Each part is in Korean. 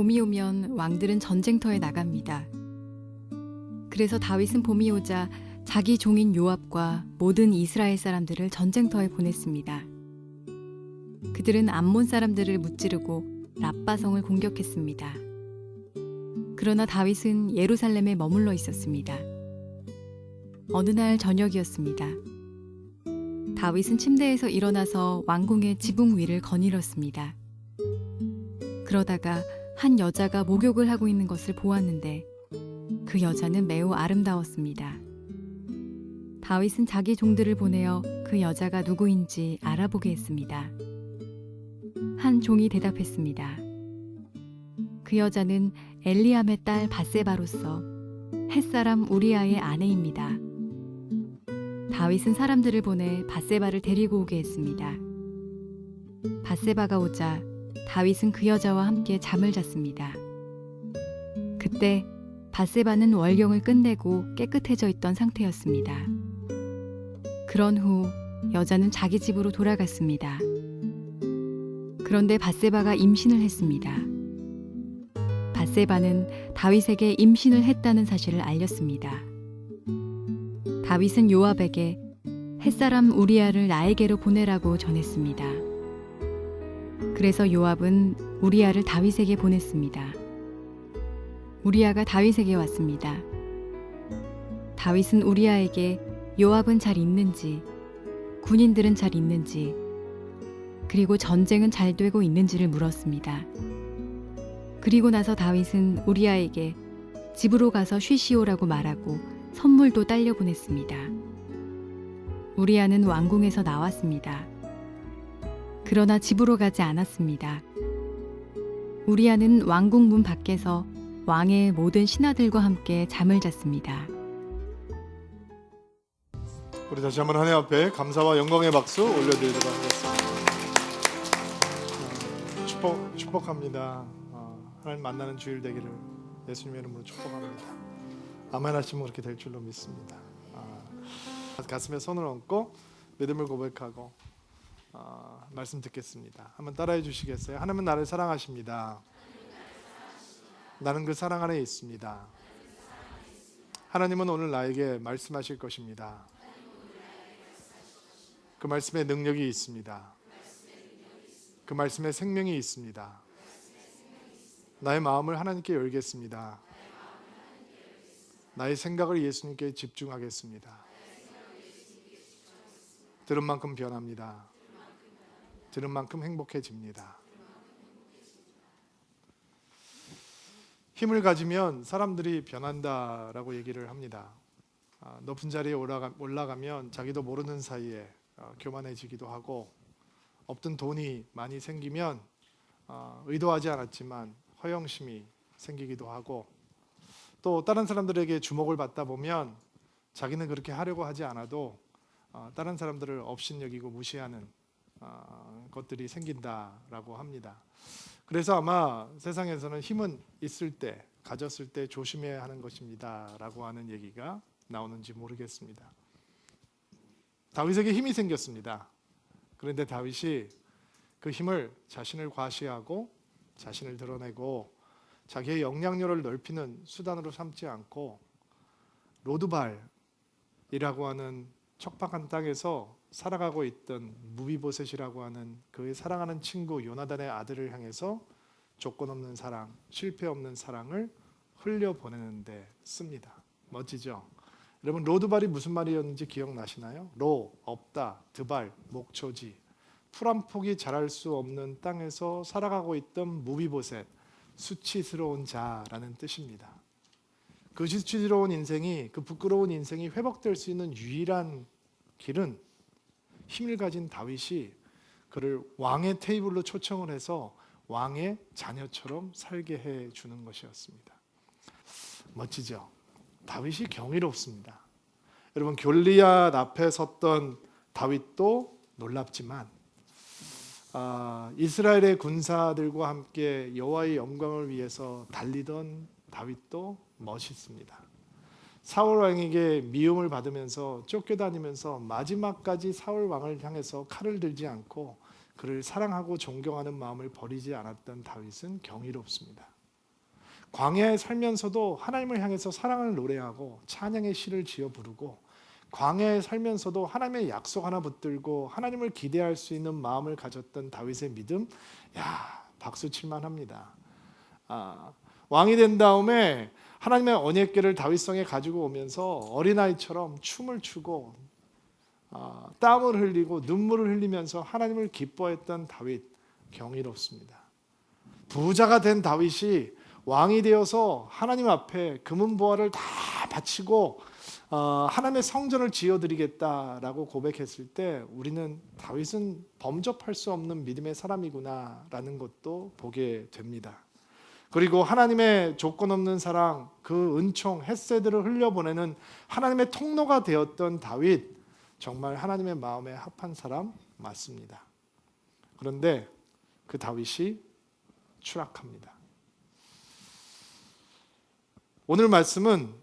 봄이 오면 왕들은 전쟁터에 나갑니다. 그래서 다윗은 봄이 오자 자기 종인 요압과 모든 이스라엘 사람들을 전쟁터에 보냈습니다. 그들은 암몬 사람들을 무찌르고 랍바성을 공격했습니다. 그러나 다윗은 예루살렘에 머물러 있었습니다. 어느 날 저녁이었습니다. 다윗은 침대에서 일어나서 왕궁의 지붕 위를 거닐었습니다. 그러다가 한 여자가 목욕을 하고 있는 것을 보았는데 그 여자는 매우 아름다웠습니다. 다윗은 자기 종들을 보내어 그 여자가 누구인지 알아보게 했습니다. 한 종이 대답했습니다. 그 여자는 엘리암의 딸 밧세바로서 햇사람 우리아의 아내입니다. 다윗은 사람들을 보내 밧세바를 데리고 오게 했습니다. 밧세바가 오자 다윗은 그 여자와 함께 잠을 잤습니다. 그때 밧세바는 월경을 끝내고 깨끗해져 있던 상태였습니다. 그런 후 여자는 자기 집으로 돌아갔습니다. 그런데 밧세바가 임신을 했습니다. 밧세바는 다윗에게 임신을 했다는 사실을 알렸습니다. 다윗은 요압에게 햇사람 우리아를 나에게로 보내라고 전했습니다. 그래서 요압은 우리아를 다윗에게 보냈습니다. 우리아가 다윗에게 왔습니다. 다윗은 우리아에게 요압은 잘 있는지, 군인들은 잘 있는지, 그리고 전쟁은 잘 되고 있는지를 물었습니다. 그리고 나서 다윗은 우리아에게 집으로 가서 쉬시오라고 말하고 선물도 딸려 보냈습니다. 우리아는 왕궁에서 나왔습니다. 그러나 집으로 가지 않았습니다. 우리아는 왕궁 문 밖에서 왕의 모든 신하들과 함께 잠을 잤습니다. 우리 다시 한번 하나님 앞에 감사와 영광의 박수 올려드리도록 하겠습니다. 축복합니다. 하나님 만나는 주일 되기를 예수님의 이름으로 축복합니다. 아멘 하시면 그렇게 될 줄로 믿습니다. 가슴에 손을 얹고 믿음을 고백하고 말씀 듣겠습니다. 한번 따라해 주시겠어요? 하나님은 나를 사랑하십니다. 나는 그 사랑 안에 있습니다. 하나님은 오늘 나에게 말씀하실 것입니다. 그 말씀에 능력이 있습니다. 그 말씀에 생명이 있습니다. 나의 마음을 하나님께 열겠습니다. 나의 생각을 예수님께 집중하겠습니다. 들은 만큼 변합니다. 들은 만큼 행복해집니다. 힘을 가지면 사람들이 변한다라고 얘기를 합니다. 높은 자리에 올라가면 자기도 모르는 사이에 교만해지기도 하고, 없던 돈이 많이 생기면 의도하지 않았지만 허영심이 생기기도 하고, 또 다른 사람들에게 주목을 받다 보면 자기는 그렇게 하려고 하지 않아도 다른 사람들을 업신여기고 무시하는 것들이 생긴다라고 합니다. 그래서 아마 세상에서는 힘은 있을 때, 가졌을 때 조심해야 하는 것입니다 라고 하는 얘기가 나오는지 모르겠습니다. 다윗에게 힘이 생겼습니다. 그런데 다윗이 그 힘을 자신을 과시하고 자신을 드러내고 자기의 영향력을 넓히는 수단으로 삼지 않고 로드발이라고 하는 척박한 땅에서 살아가고 있던 무비보셋이라고 하는 그의 사랑하는 친구 요나단의 아들을 향해서 조건 없는 사랑, 실패 없는 사랑을 흘려보내는데 씁니다. 멋지죠? 여러분, 로드발이 무슨 말이었는지 기억나시나요? 로, 없다, 드발, 목초지. 풀 한 폭이 자랄 수 없는 땅에서 살아가고 있던 무비보셋, 수치스러운 자라는 뜻입니다. 그 수치스러운 인생이, 그 부끄러운 인생이 회복될 수 있는 유일한 길은 힘을 가진 다윗이 그를 왕의 테이블로 초청을 해서 왕의 자녀처럼 살게 해주는 것이었습니다. 멋지죠? 다윗이 경이롭습니다. 여러분, 골리앗 앞에 섰던 다윗도 놀랍지만 이스라엘의 군사들과 함께 여호와의 영광을 위해서 달리던 다윗도 멋있습니다. 사울 왕에게 미움을 받으면서 쫓겨다니면서 마지막까지 사울 왕을 향해서 칼을 들지 않고 그를 사랑하고 존경하는 마음을 버리지 않았던 다윗은 경이롭습니다. 광야에 살면서도 하나님을 향해서 사랑을 노래하고 찬양의 시를 지어 부르고, 광야에 살면서도 하나님의 약속 하나 붙들고 하나님을 기대할 수 있는 마음을 가졌던 다윗의 믿음, 박수 칠만 합니다. 왕이 된 다음에 하나님의 언약궤를 다윗성에 가지고 오면서 어린아이처럼 춤을 추고 땀을 흘리고 눈물을 흘리면서 하나님을 기뻐했던 다윗, 경이롭습니다. 부자가 된 다윗이 왕이 되어서 하나님 앞에 금은보화를 다 바치고 하나님의 성전을 지어드리겠다라고 고백했을 때 우리는 다윗은 범접할 수 없는 믿음의 사람이구나라는 것도 보게 됩니다. 그리고 하나님의 조건 없는 사랑, 그 은총, 헤세드를 흘려보내는 하나님의 통로가 되었던 다윗, 정말 하나님의 마음에 합한 사람 맞습니다. 그런데 그 다윗이 추락합니다. 오늘 말씀은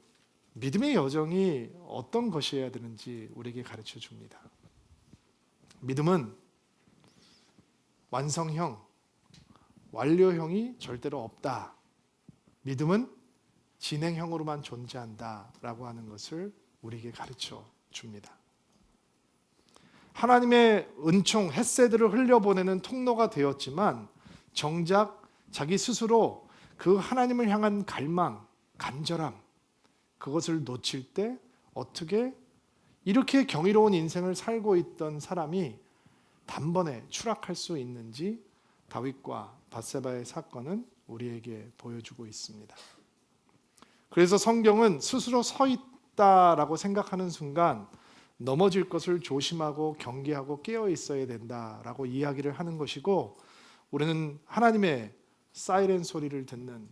믿음의 여정이 어떤 것이어야 되는지 우리에게 가르쳐 줍니다. 믿음은 완성형, 완료형이 절대로 없다. 믿음은 진행형으로만 존재한다라고 하는 것을 우리에게 가르쳐 줍니다. 하나님의 은총, 헤세드를 흘려보내는 통로가 되었지만 정작 자기 스스로 그 하나님을 향한 갈망, 간절함, 그것을 놓칠 때 어떻게 이렇게 경이로운 인생을 살고 있던 사람이 단번에 추락할 수 있는지 다윗과 밧세바의 사건은 우리에게 보여주고 있습니다. 그래서 성경은 스스로 서 있다라고 생각하는 순간 넘어질 것을 조심하고 경계하고 깨어 있어야 된다라고 이야기를 하는 것이고, 우리는 하나님의 사이렌 소리를 듣는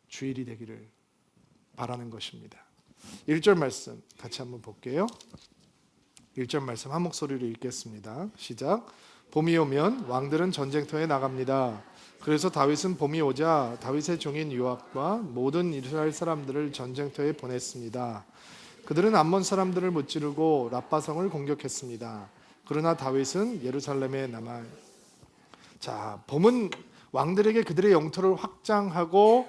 주일이 되기를 바라는 것입니다. 1절 말씀 같이 한번 볼게요. 1절 말씀 한 목소리로 읽겠습니다. 시작. 봄이 오면 왕들은 전쟁터에 나갑니다. 그래서 다윗은 봄이 오자 다윗의 종인 요압과 모든 이스라엘 사람들을 전쟁터에 보냈습니다. 그들은 암몬 사람들을 무찌르고 랍바성을 공격했습니다. 그러나 다윗은 예루살렘에 남아. 봄은 왕들에게 그들의 영토를 확장하고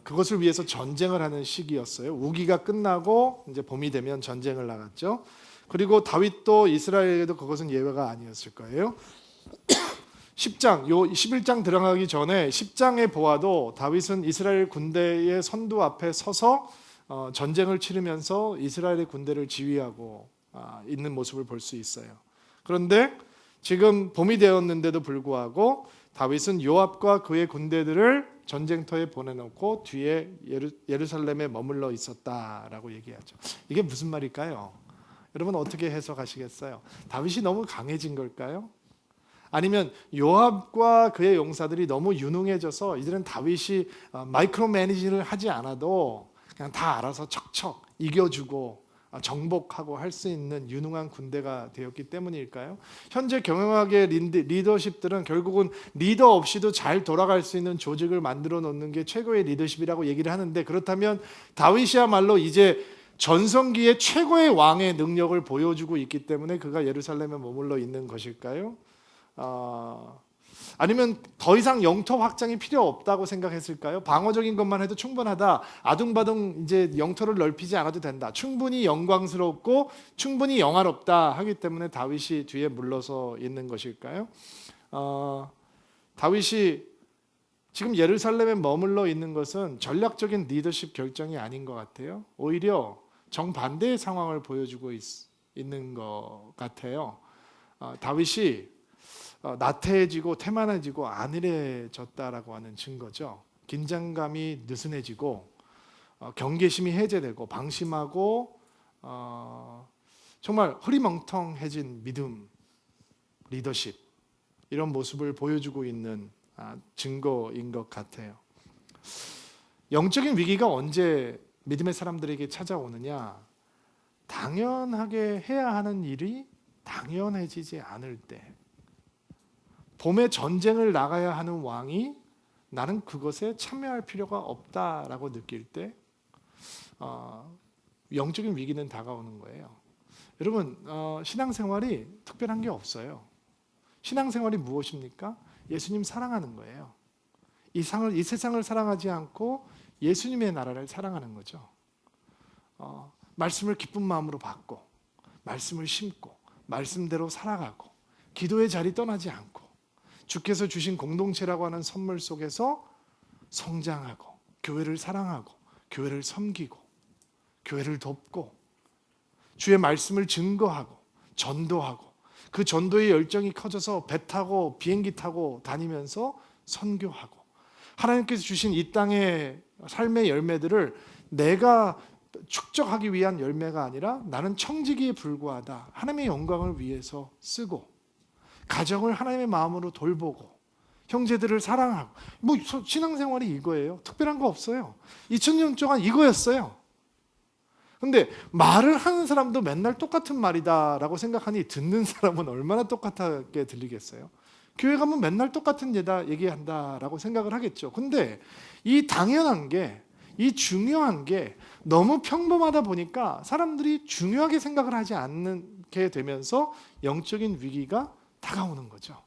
그것을 위해서 전쟁을 하는 시기였어요. 우기가 끝나고 이제 봄이 되면 전쟁을 나갔죠. 그리고 다윗도 이스라엘에도 그것은 예외가 아니었을 거예요. 10장, 11장 들어가기 전에 10장에 보아도 다윗은 이스라엘 군대의 선두 앞에 서서 전쟁을 치르면서 이스라엘의 군대를 지휘하고 있는 모습을 볼 수 있어요. 그런데 지금 봄이 되었는데도 불구하고 다윗은 요압과 그의 군대들을 전쟁터에 보내놓고 뒤에 예루살렘에 머물러 있었다라고 얘기하죠. 이게 무슨 말일까요? 여러분 어떻게 해석하시겠어요? 다윗이 너무 강해진 걸까요? 아니면 요압과 그의 용사들이 너무 유능해져서 이들은 다윗이 마이크로 매니징을 하지 않아도 그냥 다 알아서 척척 이겨주고 정복하고 할 수 있는 유능한 군대가 되었기 때문일까요? 현재 경영학의 리더십들은 결국은 리더 없이도 잘 돌아갈 수 있는 조직을 만들어 놓는 게 최고의 리더십이라고 얘기를 하는데, 그렇다면 다윗이야말로 이제 전성기의 최고의 왕의 능력을 보여주고 있기 때문에 그가 예루살렘에 머물러 있는 것일까요? 아니면 더 이상 영토 확장이 필요 없다고 생각했을까요? 방어적인 것만 해도 충분하다. 아둥바둥 이제 영토를 넓히지 않아도 된다. 충분히 영광스럽고 충분히 영화롭다 하기 때문에 다윗이 뒤에 물러서 있는 것일까요? 다윗이 지금 예루살렘에 머물러 있는 것은 전략적인 리더십 결정이 아닌 것 같아요. 오히려 정반대의 상황을 보여주고 있는 것 같아요. 다윗이 나태해지고 태만해지고 안일해졌다라고 하는 증거죠. 긴장감이 느슨해지고 경계심이 해제되고 방심하고 정말 흐리멍텅해진 믿음, 리더십, 이런 모습을 보여주고 있는 증거인 것 같아요. 영적인 위기가 언제 믿음의 사람들에게 찾아오느냐? 당연하게 해야 하는 일이 당연해지지 않을 때, 봄에 전쟁을 나가야 하는 왕이 나는 그것에 참여할 필요가 없다라고 느낄 때 영적인 위기는 다가오는 거예요. 여러분, 신앙생활이 특별한 게 없어요. 신앙생활이 무엇입니까? 예수님 사랑하는 거예요. 이 세상을 사랑하지 않고 예수님의 나라를 사랑하는 거죠. 말씀을 기쁜 마음으로 받고 말씀을 심고 말씀대로 살아가고 기도의 자리 떠나지 않고 주께서 주신 공동체라고 하는 선물 속에서 성장하고 교회를 사랑하고 교회를 섬기고 교회를 돕고 주의 말씀을 증거하고 전도하고 그 전도의 열정이 커져서 배 타고 비행기 타고 다니면서 선교하고 하나님께서 주신 이 땅의 삶의 열매들을 내가 축적하기 위한 열매가 아니라 나는 청지기에 불과하다. 하나님의 영광을 위해서 쓰고 가정을 하나님의 마음으로 돌보고 형제들을 사랑하고 신앙생활이 이거예요. 특별한 거 없어요. 2000년 동안 이거였어요. 근데 말을 하는 사람도 맨날 똑같은 말이다라고 생각하니 듣는 사람은 얼마나 똑같게 들리겠어요? 교회 가면 맨날 똑같은 얘기한다라고 생각을 하겠죠. 근데 이 당연한 게, 이 중요한 게 너무 평범하다 보니까 사람들이 중요하게 생각을 하지 않게 되면서 영적인 위기가 다가오는 거죠.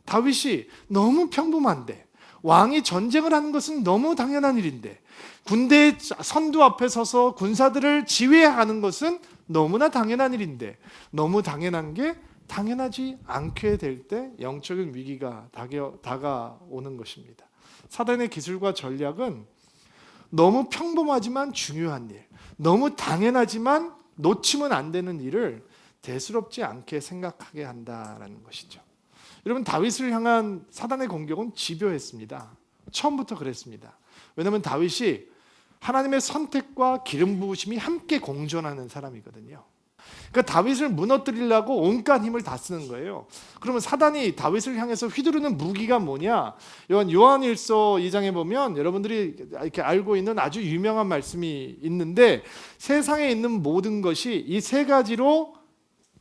다윗이 너무 평범한데, 왕이 전쟁을 하는 것은 너무 당연한 일인데, 군대의 선두 앞에 서서 군사들을 지휘하는 것은 너무나 당연한 일인데, 너무 당연한 게 당연하지 않게 될 때 영적인 위기가 다가오는 것입니다. 사단의 기술과 전략은 너무 평범하지만 중요한 일, 너무 당연하지만 놓치면 안 되는 일을 대수롭지 않게 생각하게 한다라는 것이죠. 여러분, 다윗을 향한 사단의 공격은 집요했습니다. 처음부터 그랬습니다. 왜냐하면 다윗이 하나님의 선택과 기름 부으심이 함께 공존하는 사람이거든요. 그러니까 다윗을 무너뜨리려고 온갖 힘을 다 쓰는 거예요. 그러면 사단이 다윗을 향해서 휘두르는 무기가 뭐냐? 요한일서 2장에 보면 여러분들이 이렇게 알고 있는 아주 유명한 말씀이 있는데, 세상에 있는 모든 것이 이 세 가지로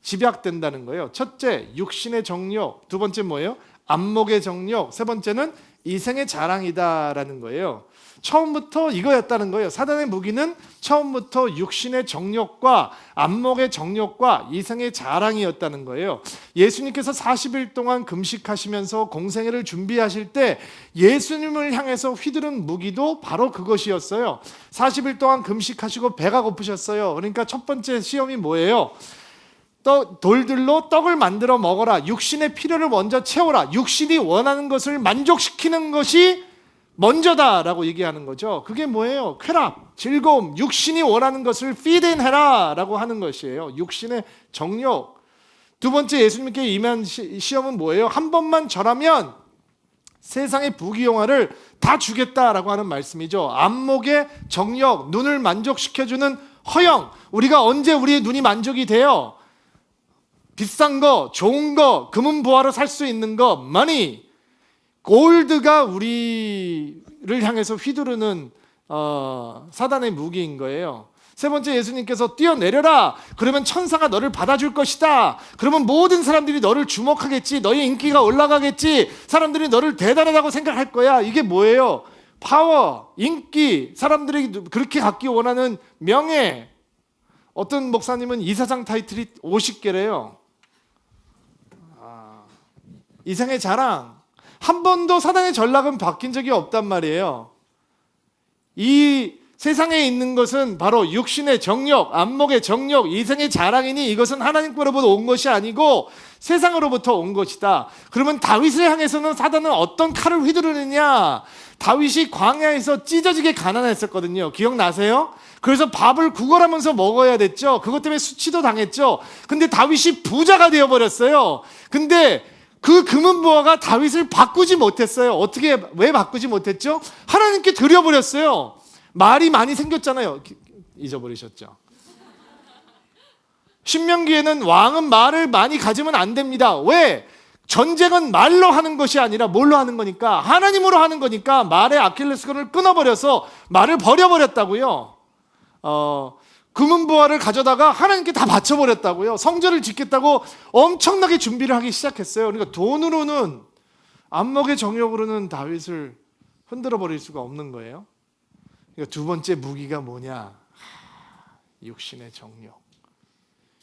집약된다는 거예요. 첫째, 육신의 정욕. 두 번째 뭐예요? 안목의 정욕. 세 번째는 이생의 자랑이다라는 거예요. 처음부터 이거였다는 거예요. 사단의 무기는 처음부터 육신의 정욕과 안목의 정욕과 이생의 자랑이었다는 거예요. 예수님께서 40일 동안 금식하시면서 공생애를 준비하실 때 예수님을 향해서 휘두른 무기도 바로 그것이었어요. 40일 동안 금식하시고 배가 고프셨어요. 그러니까 첫 번째 시험이 뭐예요? 돌들로 떡을 만들어 먹어라. 육신의 필요를 먼저 채워라. 육신이 원하는 것을 만족시키는 것이 먼저다라고 얘기하는 거죠. 그게 뭐예요? 쾌락, 즐거움, 육신이 원하는 것을 feed해라 라고 하는 것이에요. 육신의 정욕. 두 번째, 예수님께 임한 시험은 뭐예요? 한 번만 절하면 세상의 부귀영화를 다 주겠다라고 하는 말씀이죠. 안목의 정욕, 눈을 만족시켜주는 허영. 우리가 언제 우리의 눈이 만족이 돼요? 비싼 거, 좋은 거, 금은 보화로 살 수 있는 거, money, 골드가 우리를 향해서 휘두르는 사단의 무기인 거예요. 세 번째, 예수님께서 뛰어내려라. 그러면 천사가 너를 받아줄 것이다. 그러면 모든 사람들이 너를 주목하겠지. 너의 인기가 올라가겠지. 사람들이 너를 대단하다고 생각할 거야. 이게 뭐예요? 파워, 인기, 사람들이 그렇게 갖기 원하는 명예. 어떤 목사님은 이사장 타이틀이 50개래요. 이생의 자랑. 한 번도 사단의 전략은 바뀐 적이 없단 말이에요. 이 세상에 있는 것은 바로 육신의 정욕, 안목의 정욕, 이생의 자랑이니 이것은 하나님께로부터 온 것이 아니고 세상으로부터 온 것이다. 그러면 다윗을 향해서는 사단은 어떤 칼을 휘두르느냐? 다윗이 광야에서 찢어지게 가난했었거든요. 기억나세요? 그래서 밥을 구걸하면서 먹어야 됐죠. 그것 때문에 수치도 당했죠. 근데 다윗이 부자가 되어버렸어요. 근데 그 금은 보화가 다윗을 바꾸지 못했어요. 왜 바꾸지 못했죠? 하나님께 드려버렸어요. 말이 많이 생겼잖아요. 잊어버리셨죠? 신명기에는 왕은 말을 많이 가지면 안 됩니다. 왜? 전쟁은 말로 하는 것이 아니라 뭘로 하는 거니까? 하나님으로 하는 거니까 말의 아킬레스건을 끊어버려서 말을 버려버렸다고요. 금은 보화를 가져다가 하나님께 다 바쳐버렸다고요. 성전을 짓겠다고 엄청나게 준비를 하기 시작했어요. 그러니까 돈으로는, 안목의 정욕으로는 다윗을 흔들어 버릴 수가 없는 거예요. 그러니까 두 번째 무기가 뭐냐? 육신의 정욕.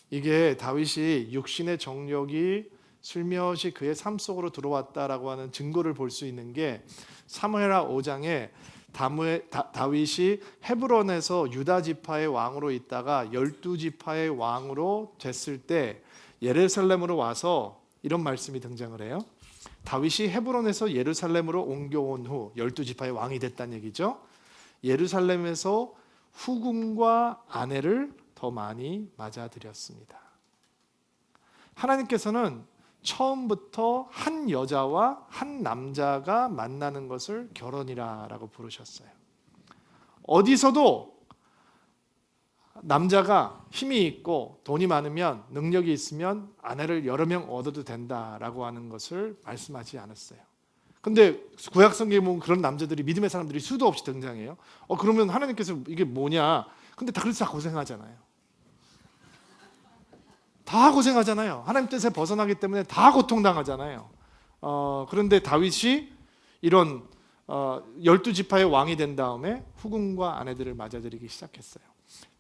이게 다윗이 육신의 정욕이 슬며시 그의 삶 속으로 들어왔다라고 하는 증거를 볼 수 있는 게 사무엘하 5장에 다윗이 헤브론에서 유다 지파의 왕으로 있다가 12지파의 왕으로 됐을 때 예루살렘으로 와서 이런 말씀이 등장을 해요. 다윗이 헤브론에서 예루살렘으로 옮겨온 후 12지파의 왕이 됐다는 얘기죠. 예루살렘에서 후궁과 아내를 더 많이 맞아들였습니다. 하나님께서는 처음부터 한 여자와 한 남자가 만나는 것을 결혼이라고 부르셨어요. 어디서도 남자가 힘이 있고 돈이 많으면 능력이 있으면 아내를 여러 명 얻어도 된다라고 하는 것을 말씀하지 않았어요. 근데 구약 성경에 보면 그런 남자들이 믿음의 사람들이 수도 없이 등장해요. 그러면 하나님께서 이게 뭐냐? 근데 다 그래서 다 고생하잖아요. 다 고생하잖아요. 하나님 뜻에 벗어나기 때문에 다 고통당하잖아요. 그런데 다윗이 이런 12지파의 왕이 된 다음에 후궁과 아내들을 맞아들이기 시작했어요.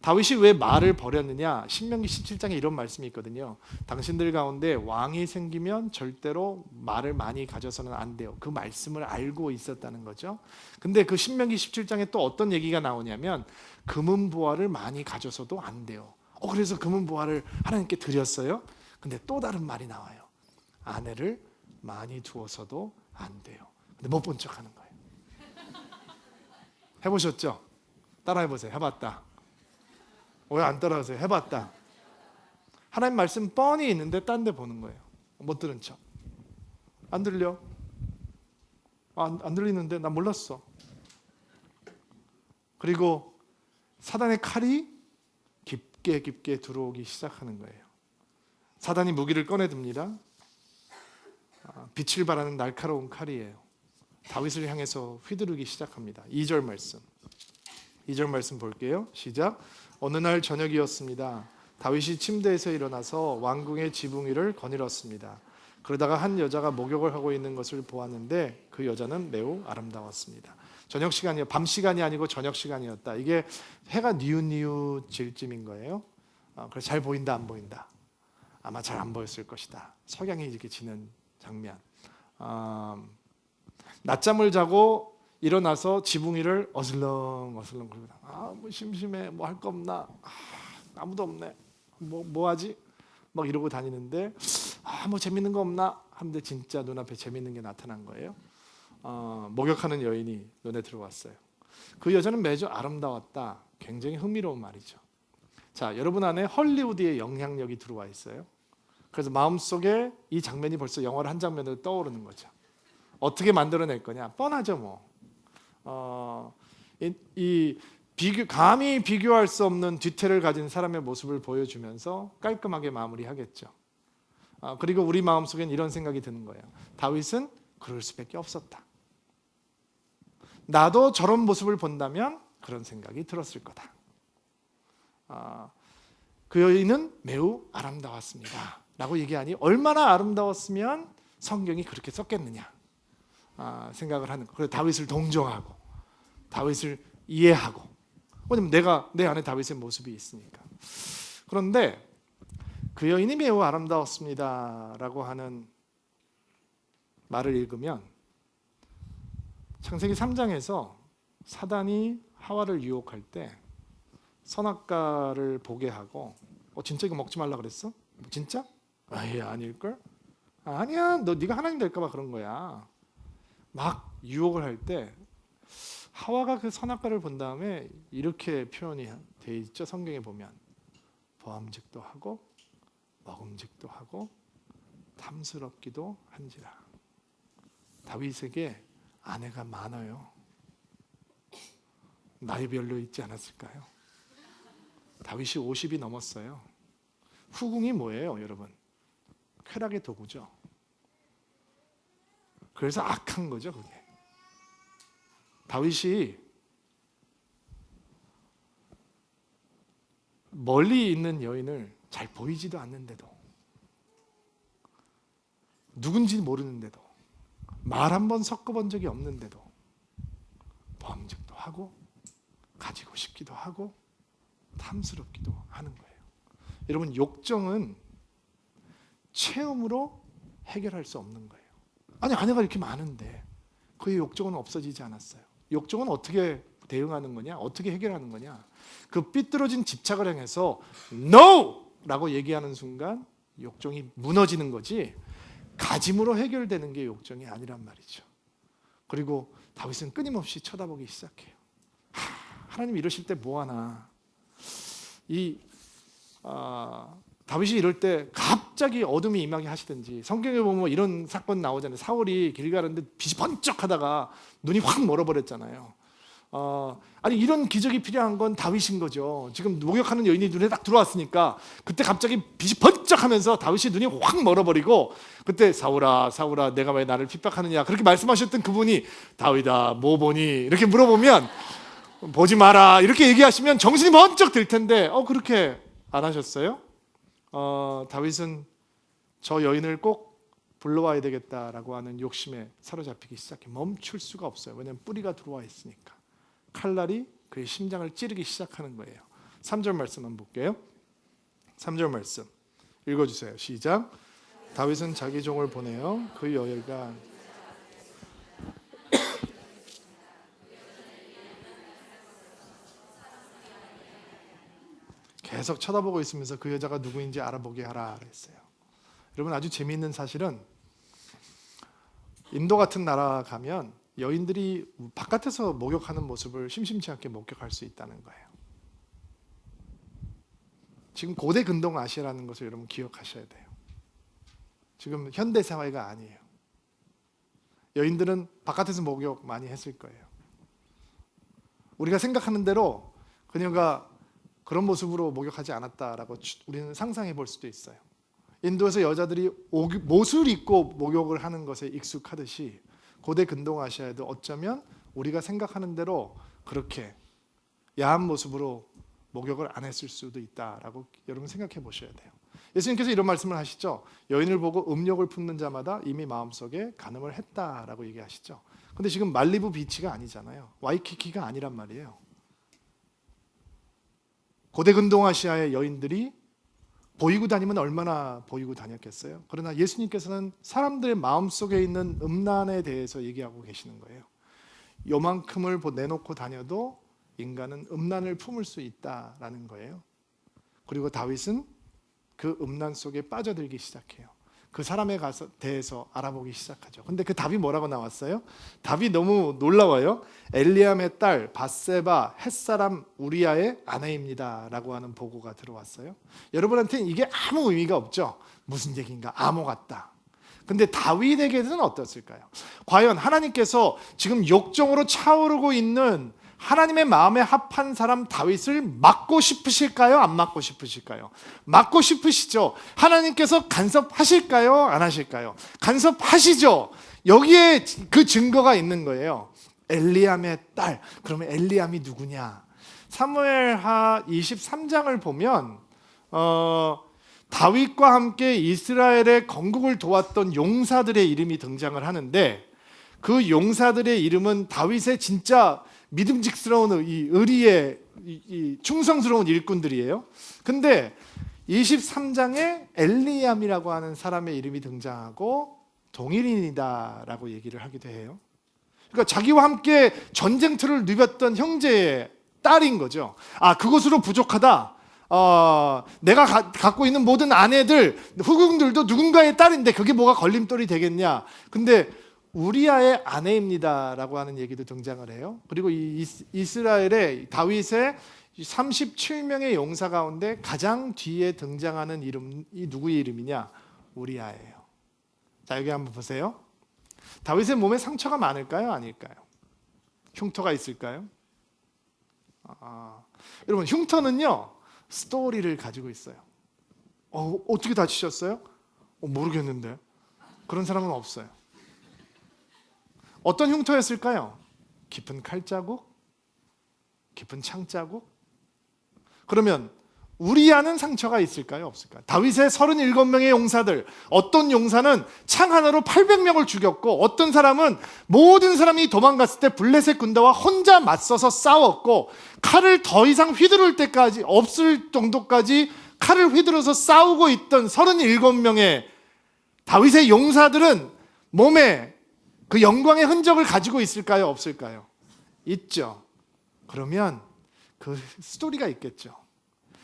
다윗이 왜 말을 버렸느냐? 신명기 17장에 이런 말씀이 있거든요. 당신들 가운데 왕이 생기면 절대로 말을 많이 가져서는 안 돼요. 그 말씀을 알고 있었다는 거죠. 근데 그 신명기 17장에 또 어떤 얘기가 나오냐면 금은 보화를 많이 가져서도 안 돼요. 그래서 금은 보화를 하나님께 드렸어요. 근데 또 다른 말이 나와요. 아내를 많이 두어서도 안 돼요. 근데 못 본 척 하는 거예요. 해보셨죠? 따라해보세요. 해봤다. 왜 안 따라하세요? 해봤다. 하나님 말씀 뻔히 있는데 딴 데 보는 거예요. 못 들은 척. 안 들려? 안 들리는데 난 몰랐어. 그리고 사단의 칼이 깊게 들어오기 시작하는 거예요. 사단이 무기를 꺼내듭니다. 빛을 발하는 날카로운 칼이에요. 다윗을 향해서 휘두르기 시작합니다. 2절 말씀 볼게요. 시작. 어느 날 저녁이었습니다. 다윗이 침대에서 일어나서 왕궁의 지붕 위를 거닐었습니다. 그러다가 한 여자가 목욕을 하고 있는 것을 보았는데 그 여자는 매우 아름다웠습니다. 저녁 시간이요, 밤 시간이 아니고 저녁 시간이었다. 이게 해가 뉘우질 쯤인 거예요. 그래서 잘 보인다 안 보인다. 아마 잘 안 보였을 것이다. 석양이 이렇게 지는 장면. 낮잠을 자고 일어나서 지붕 위를 어슬렁 굴고 뭐 심심해. 뭐 할 거 없나? 아무도 없네. 뭐 하지? 막 이러고 다니는데 뭐 재밌는 거 없나? 하는데 진짜 눈앞에 재밌는 게 나타난 거예요. 목욕하는 여인이 눈에 들어왔어요. 그 여자는 매우 아름다웠다. 굉장히 흥미로운 말이죠. 자, 여러분 안에 헐리우드의 영향력이 들어와 있어요. 그래서 마음속에 이 장면이 벌써 영화를 한 장면으로 떠오르는 거죠. 어떻게 만들어낼 거냐? 뻔하죠 뭐. 감히 비교할 수 없는 뒤태를 가진 사람의 모습을 보여주면서 깔끔하게 마무리하겠죠. 그리고 우리 마음속엔 이런 생각이 드는 거예요. 다윗은 그럴 수밖에 없었다. 나도 저런 모습을 본다면 그런 생각이 들었을 거다. 그 여인은 매우 아름다웠습니다 라고 얘기하니 얼마나 아름다웠으면 성경이 그렇게 썼겠느냐 생각을 하는 거예요. 그래서 다윗을 동정하고 다윗을 이해하고, 왜냐면 내 안에 다윗의 모습이 있으니까. 그런데 그 여인이 매우 아름다웠습니다 라고 하는 말을 읽으면 창세기 3장에서 사단이 하와를 유혹할 때 선악과를 보게 하고 진짜 이거 먹지 말라 그랬어? 진짜? 아닐걸? 아니야, 네가 하나님 될까 봐 그런 거야. 막 유혹을 할 때 하와가 그 선악과를 본 다음에 이렇게 표현이 돼 있죠. 성경에 보면 보암직도 하고 먹음직도 하고 탐스럽기도 한지라. 다윗에게 아내가 많아요. 나이별로 있지 않았을까요? 다윗이 50이 넘었어요. 후궁이 뭐예요, 여러분? 쾌락의 도구죠. 그래서 악한 거죠, 그게. 다윗이 멀리 있는 여인을 잘 보이지도 않는데도, 누군지 모르는데도, 말 한 번 섞어본 적이 없는데도 범직도 하고 가지고 싶기도 하고 탐스럽기도 하는 거예요. 여러분, 욕정은 체험으로 해결할 수 없는 거예요. 아니 아내가 이렇게 많은데 그의 욕정은 없어지지 않았어요. 욕정은 어떻게 대응하는 거냐? 어떻게 해결하는 거냐? 그 삐뚤어진 집착을 향해서 NO! 라고 얘기하는 순간 욕정이 무너지는 거지 가짐으로 해결되는 게 욕정이 아니란 말이죠. 그리고 다윗은 끊임없이 쳐다보기 시작해요. 하나님 이러실 때 뭐하나. 다윗이 이럴 때 갑자기 어둠이 임하게 하시든지, 성경에 보면 이런 사건 나오잖아요. 사울이 길 가는데 빛이 번쩍하다가 눈이 확 멀어버렸잖아요. 아니 이런 기적이 필요한 건 다윗인 거죠. 지금 목욕하는 여인이 눈에 딱 들어왔으니까 그때 갑자기 빛이 번쩍하면서 다윗이 눈이 확 멀어버리고, 그때 사울아 사울아 내가 왜 나를 핍박하느냐 그렇게 말씀하셨던 그분이 다윗아 뭐 보니 이렇게 물어보면 보지 마라 이렇게 얘기하시면 정신이 번쩍 들 텐데 그렇게 안 하셨어요? 다윗은 저 여인을 꼭 불러와야 되겠다라고 하는 욕심에 사로잡히기 시작해. 멈출 수가 없어요. 왜냐하면 뿌리가 들어와 있으니까. 칼날이 그의 심장을 찌르기 시작하는 거예요. 3절 말씀 한번 볼게요. 3절 말씀 읽어주세요. 시작. 다윗은 자기 종을 보내어 그 여인과 계속 쳐다보고 있으면서 그 여자가 누구인지 알아보게 하라 그랬어요. 여러분 아주 재미있는 사실은 인도 같은 나라 가면 여인들이 바깥에서 목욕하는 모습을 심심치 않게 목격할 수 있다는 거예요. 지금 고대 근동 아시아라는 것을 여러분 기억하셔야 돼요. 지금 현대 사회가 아니에요. 여인들은 바깥에서 목욕 많이 했을 거예요. 우리가 생각하는 대로 그녀가 그런 모습으로 목욕하지 않았다라고 우리는 상상해 볼 수도 있어요. 인도에서 여자들이 못을 입고 목욕을 하는 것에 익숙하듯이 고대 근동아시아에도 어쩌면 우리가 생각하는 대로 그렇게 야한 모습으로 목욕을 안 했을 수도 있다라고 여러분 생각해 보셔야 돼요. 예수님께서 이런 말씀을 하시죠. 여인을 보고 음욕을 품는 자마다 이미 마음속에 간음을 했다라고 얘기하시죠. 근데 지금 말리부 비치가 아니잖아요. 와이키키가 아니란 말이에요. 고대 근동아시아의 여인들이 보이고 다니면 얼마나 보이고 다녔겠어요. 그러나 예수님께서는 사람들의 마음속에 있는 음란에 대해서 얘기하고 계시는 거예요. 요만큼을 내놓고 다녀도 인간은 음란을 품을 수 있다라는 거예요. 그리고 다윗은 그 음란 속에 빠져들기 시작해요. 그 사람에 대해서 알아보기 시작하죠. 근데 그 답이 뭐라고 나왔어요? 답이 너무 놀라워요. 엘리암의 딸 밧세바 햇사람 우리아의 아내입니다 라고 하는 보고가 들어왔어요. 여러분한테는 이게 아무 의미가 없죠. 무슨 얘기인가 암호 같다. 근데 다윗에게는 어떻을까요? 과연 하나님께서 지금 욕정으로 차오르고 있는 하나님의 마음에 합한 사람 다윗을 막고 싶으실까요? 안 막고 싶으실까요? 막고 싶으시죠. 하나님께서 간섭하실까요? 안 하실까요? 간섭하시죠. 여기에 그 증거가 있는 거예요. 엘리암의 딸. 그러면 엘리암이 누구냐? 사무엘하 23장을 보면 다윗과 함께 이스라엘의 건국을 도왔던 용사들의 이름이 등장을 하는데, 그 용사들의 이름은 다윗의 진짜 믿음직스러운 이 의리의 이 충성스러운 일꾼들이에요. 근데 23장에 엘리암이라고 하는 사람의 이름이 등장하고 동일인이다라고 얘기를 하기도 해요. 그러니까 자기와 함께 전쟁터를 누볐던 형제의 딸인 거죠. 그것으로 부족하다. 내가 갖고 있는 모든 아내들, 후궁들도 누군가의 딸인데 그게 뭐가 걸림돌이 되겠냐. 근데 우리아의 아내입니다라고 하는 얘기도 등장을 해요. 그리고 이 이스라엘의 다윗의 37명의 용사 가운데 가장 뒤에 등장하는 이름이 누구의 이름이냐? 우리아예요. 자, 여기 한번 보세요. 다윗의 몸에 상처가 많을까요? 아닐까요? 흉터가 있을까요? 여러분, 흉터는요 스토리를 가지고 있어요. 어떻게 다치셨어요? 모르겠는데. 그런 사람은 없어요. 어떤 흉터였을까요? 깊은 칼자국? 깊은 창자국? 그러면 우리아는 상처가 있을까요? 없을까요? 다윗의 37명의 용사들, 어떤 용사는 창 하나로 800명을 죽였고, 어떤 사람은 모든 사람이 도망갔을 때 블레셋 군대와 혼자 맞서서 싸웠고, 칼을 더 이상 휘두를 때까지 없을 정도까지 칼을 휘두르서 싸우고 있던 37명의 다윗의 용사들은 몸에 그 영광의 흔적을 가지고 있을까요? 없을까요? 있죠. 그러면 그 스토리가 있겠죠.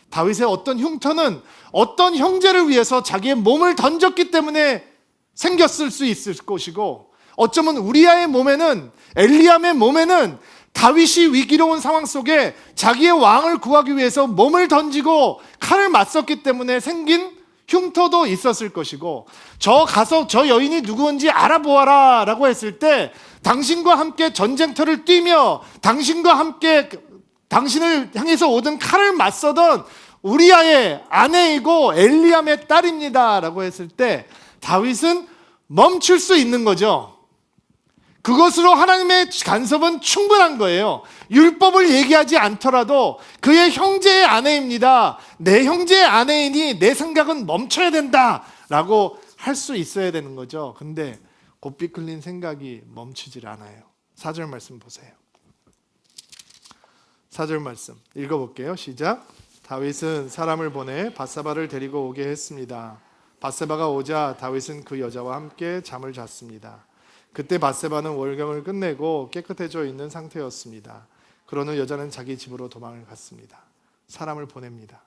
다윗의 어떤 흉터는 어떤 형제를 위해서 자기의 몸을 던졌기 때문에 생겼을 수 있을 것이고, 어쩌면 우리아의 몸에는, 엘리암의 몸에는 다윗이 위기로운 상황 속에 자기의 왕을 구하기 위해서 몸을 던지고 칼을 맞섰기 때문에 생긴 흉터도 있었을 것이고, 가서 저 여인이 누구인지 알아보아라 라고 했을 때 당신과 함께 전쟁터를 뛰며 당신과 함께 당신을 향해서 오던 칼을 맞서던 우리아의 아내이고 엘리암의 딸입니다 라고 했을 때 다윗은 멈출 수 있는 거죠. 그것으로 하나님의 간섭은 충분한 거예요. 율법을 얘기하지 않더라도 그의 형제의 아내입니다, 내 형제의 아내이니 내 생각은 멈춰야 된다 라고 할 수 있어야 되는 거죠. 근데 곱비 끌린 생각이 멈추질 않아요. 4절 말씀 보세요. 4절 말씀 읽어볼게요. 시작. 다윗은 사람을 보내 밧세바를 데리고 오게 했습니다. 밧세바가 오자 다윗은 그 여자와 함께 잠을 잤습니다. 그때 밧세바는 월경을 끝내고 깨끗해져 있는 상태였습니다. 그러는 여자는 자기 집으로 도망을 갔습니다. 사람을 보냅니다.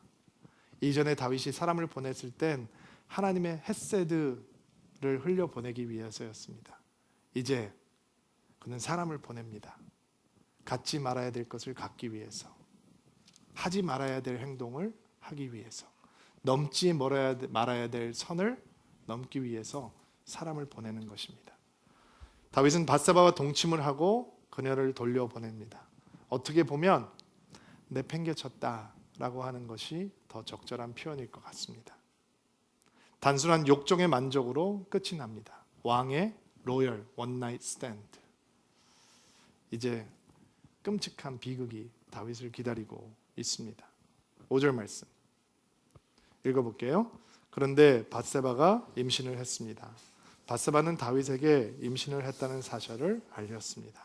이전에 다윗이 사람을 보냈을 땐 하나님의 헤세드를 흘려보내기 위해서였습니다. 이제 그는 사람을 보냅니다. 갖지 말아야 될 것을 갖기 위해서, 하지 말아야 될 행동을 하기 위해서, 넘지 말아야 될 선을 넘기 위해서 사람을 보내는 것입니다. 다윗은 밧세바와 동침을 하고 그녀를 돌려보냅니다. 어떻게 보면 내팽개쳤다라고 하는 것이 더 적절한 표현일 것 같습니다. 단순한 욕정의 만족으로 끝이 납니다. 왕의 로열 원나잇 스탠드. 이제 끔찍한 비극이 다윗을 기다리고 있습니다. 5절 말씀 읽어볼게요. 그런데 밧세바가 임신을 했습니다. 밧세바는 다윗에게 임신을 했다는 사실을 알렸습니다.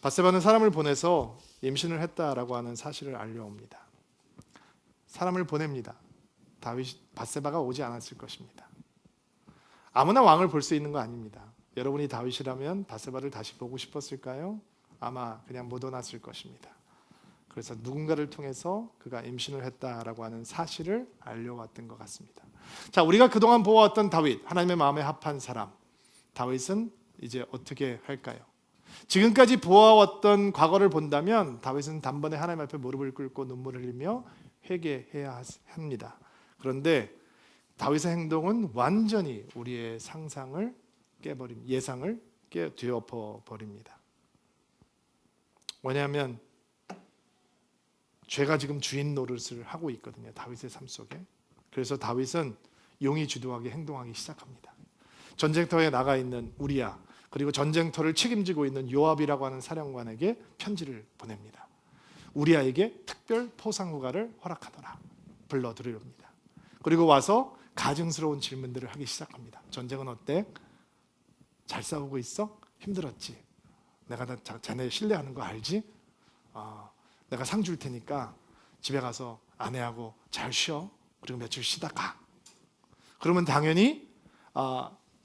밧세바는 사람을 보내서 임신을 했다라고 하는 사실을 알려옵니다. 사람을 보냅니다. 밧세바가 오지 않았을 것입니다. 아무나 왕을 볼 수 있는 거 아닙니다. 여러분이 다윗이라면 밧세바를 다시 보고 싶었을까요? 아마 그냥 못 오났을 것입니다. 그래서 누군가를 통해서 그가 임신을 했다라고 하는 사실을 알려왔던 것 같습니다. 자, 우리가 그동안 보아왔던 다윗, 하나님의 마음에 합한 사람, 다윗은 이제 어떻게 할까요? 지금까지 보아왔던 과거를 본다면 다윗은 단번에 하나님 앞에 무릎을 꿇고 눈물을 흘리며 회개해야 합니다. 그런데 다윗의 행동은 완전히 우리의 상상을 깨버립니다. 예상을 뒤엎어버립니다. 왜냐하면 죄가 지금 주인 노릇을 하고 있거든요. 다윗의 삶 속에. 그래서 다윗은 용이 주도하게 행동하기 시작합니다. 전쟁터에 나가 있는 우리야, 그리고 전쟁터를 책임지고 있는 요압이라고 하는 사령관에게 편지를 보냅니다. 우리아에게 특별 포상 휴가를 허락하더라. 불러들여옵니다. 그리고 와서 가증스러운 질문들을 하기 시작합니다. 전쟁은 어때? 잘 싸우고 있어? 힘들었지? 내가 자네 신뢰하는 거 알지? 내가 상 줄 테니까 집에 가서 아내하고 잘 쉬어. 그리고 며칠 쉬다 가. 그러면 당연히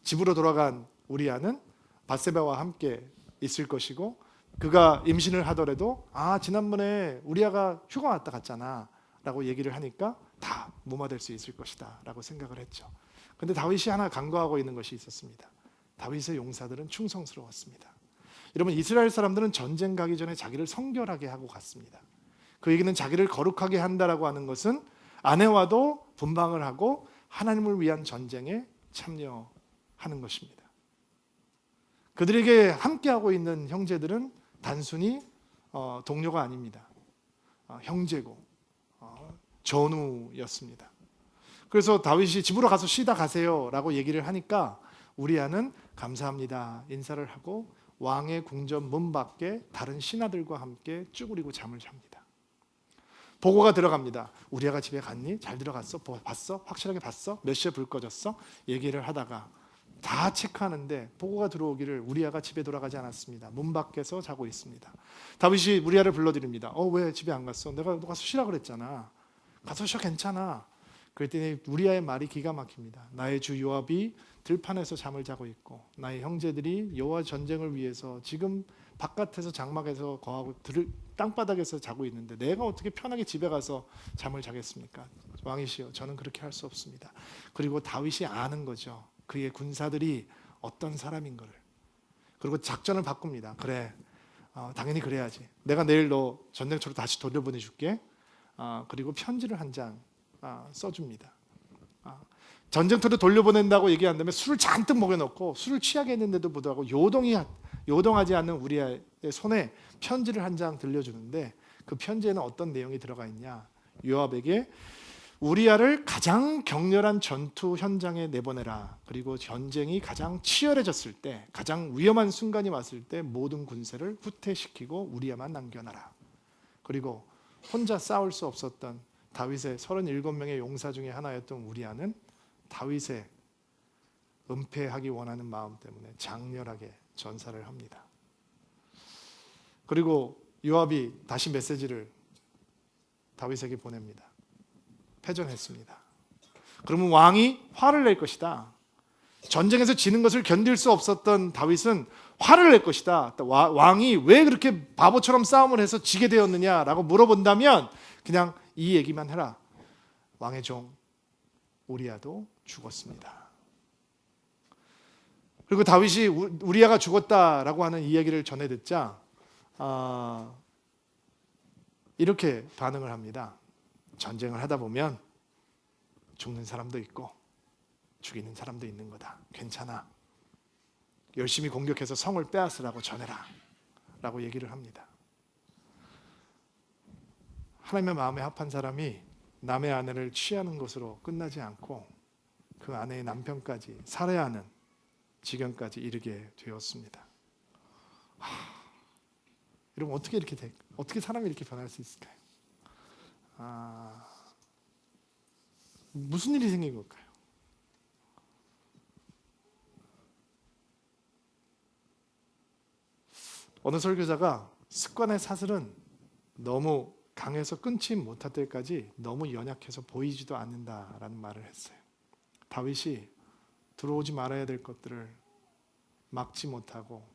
집으로 돌아간 우리아는 밧세바와 함께 있을 것이고, 그가 임신을 하더라도 지난번에 우리아가 휴가 왔다 갔잖아 라고 얘기를 하니까 다 무마될 수 있을 것이다 라고 생각을 했죠. 그런데 다윗이 하나 간과하고 있는 것이 있었습니다. 다윗의 용사들은 충성스러웠습니다. 여러분, 이스라엘 사람들은 전쟁 가기 전에 자기를 성결하게 하고 갔습니다. 그 얘기는 자기를 거룩하게 한다라고 하는 것은 아내와도 분방을 하고 하나님을 위한 전쟁에 참여하는 것입니다. 그들에게 함께하고 있는 형제들은 단순히 동료가 아닙니다. 형제고 전우였습니다. 그래서 다윗이 집으로 가서 쉬다 가세요 라고 얘기를 하니까 우리아는 감사합니다 인사를 하고 왕의 궁전 문 밖에 다른 신하들과 함께 쭈그리고 잠을 잡니다. 보고가 들어갑니다. 우리아가 집에 갔니? 잘 들어갔어? 봤어? 확실하게 봤어? 몇 시에 불 꺼졌어? 얘기를 하다가 다 체크하는데 보고가 들어오기를 우리아가 집에 돌아가지 않았습니다. 문 밖에서 자고 있습니다. 다윗이 우리아를 불러드립니다. 왜 집에 안 갔어? 내가 너 가서 쉬라 그랬잖아. 가서 쉬어, 괜찮아. 그랬더니 우리아의 말이 기가 막힙니다. 나의 주 요압이 들판에서 잠을 자고 있고 나의 형제들이 여호와 전쟁을 위해서 지금 바깥에서 장막에서 거하고 땅바닥에서 자고 있는데 내가 어떻게 편하게 집에 가서 잠을 자겠습니까? 왕이시여, 저는 그렇게 할 수 없습니다. 그리고 다윗이 아는 거죠. 그의 군사들이 어떤 사람인 거를. 그리고 작전을 바꿉니다. 그래, 당연히 그래야지. 내가 내일 너 전쟁터로 다시 돌려보내줄게. 그리고 편지를 한 장 써줍니다. 전쟁터로 돌려보낸다고 얘기한 다음에 술을 잔뜩 먹여놓고 술을 취하게 했는데도 불구하고 요동하지 않는 우리아의 손에 편지를 한 장 들려주는데 그 편지에는 어떤 내용이 들어가 있냐? 요압에게 우리아를 가장 격렬한 전투 현장에 내보내라. 그리고 전쟁이 가장 치열해졌을 때, 가장 위험한 순간이 왔을 때 모든 군세를 후퇴시키고 우리아만 남겨놔라. 그리고 혼자 싸울 수 없었던 다윗의 37명의 용사 중에 하나였던 우리아는 다윗의 은폐하기 원하는 마음 때문에 장렬하게 전사를 합니다. 그리고 요압이 다시 메시지를 다윗에게 보냅니다. 패전했습니다. 그러면 왕이 화를 낼 것이다. 전쟁에서 지는 것을 견딜 수 없었던 다윗은 화를 낼 것이다. 왕이 왜 그렇게 바보처럼 싸움을 해서 지게 되었느냐라고 물어본다면 그냥 이 얘기만 해라. 왕의 종 우리아도 죽었습니다. 그리고 다윗이 우리아가 죽었다라고 하는 이야기를 전해 듣자 이렇게 반응을 합니다. 전쟁을 하다 보면 죽는 사람도 있고 죽이는 사람도 있는 거다. 괜찮아. 열심히 공격해서 성을 빼앗으라고 전해라 라고 얘기를 합니다. 하나님의 마음에 합한 사람이 남의 아내를 취하는 것으로 끝나지 않고 그 아내의 남편까지 살해야 하는 지경까지 이르게 되었습니다. 여러분 어떻게 사람이 이렇게 변할 수 있을까요? 무슨 일이 생긴 걸까요? 어느 설교자가 습관의 사슬은 너무 강해서 끊지 못할 때까지 너무 연약해서 보이지도 않는다라는 말을 했어요. 다윗이 들어오지 말아야 될 것들을 막지 못하고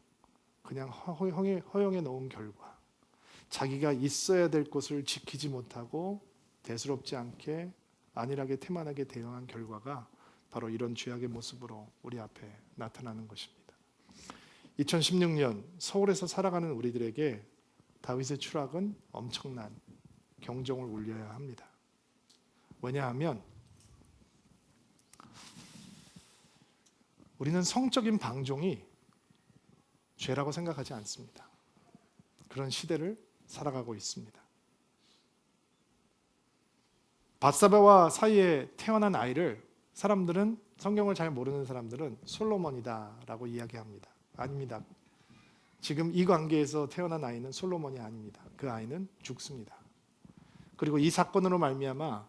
그냥 허용해 놓은 결과, 자기가 있어야 될 곳을 지키지 못하고 대수롭지 않게 안일하게 태만하게 대응한 결과가 바로 이런 죄악의 모습으로 우리 앞에 나타나는 것입니다. 2016년 서울에서 살아가는 우리들에게 다윗의 추락은 엄청난 경종을 울려야 합니다. 왜냐하면 우리는 성적인 방종이 죄라고 생각하지 않습니다. 그런 시대를 살아가고 있습니다. 밧사바와 사이에 태어난 아이를 사람들은, 성경을 잘 모르는 사람들은 솔로몬이다라고 이야기합니다. 아닙니다. 지금 이 관계에서 태어난 아이는 솔로몬이 아닙니다. 그 아이는 죽습니다. 그리고 이 사건으로 말미암아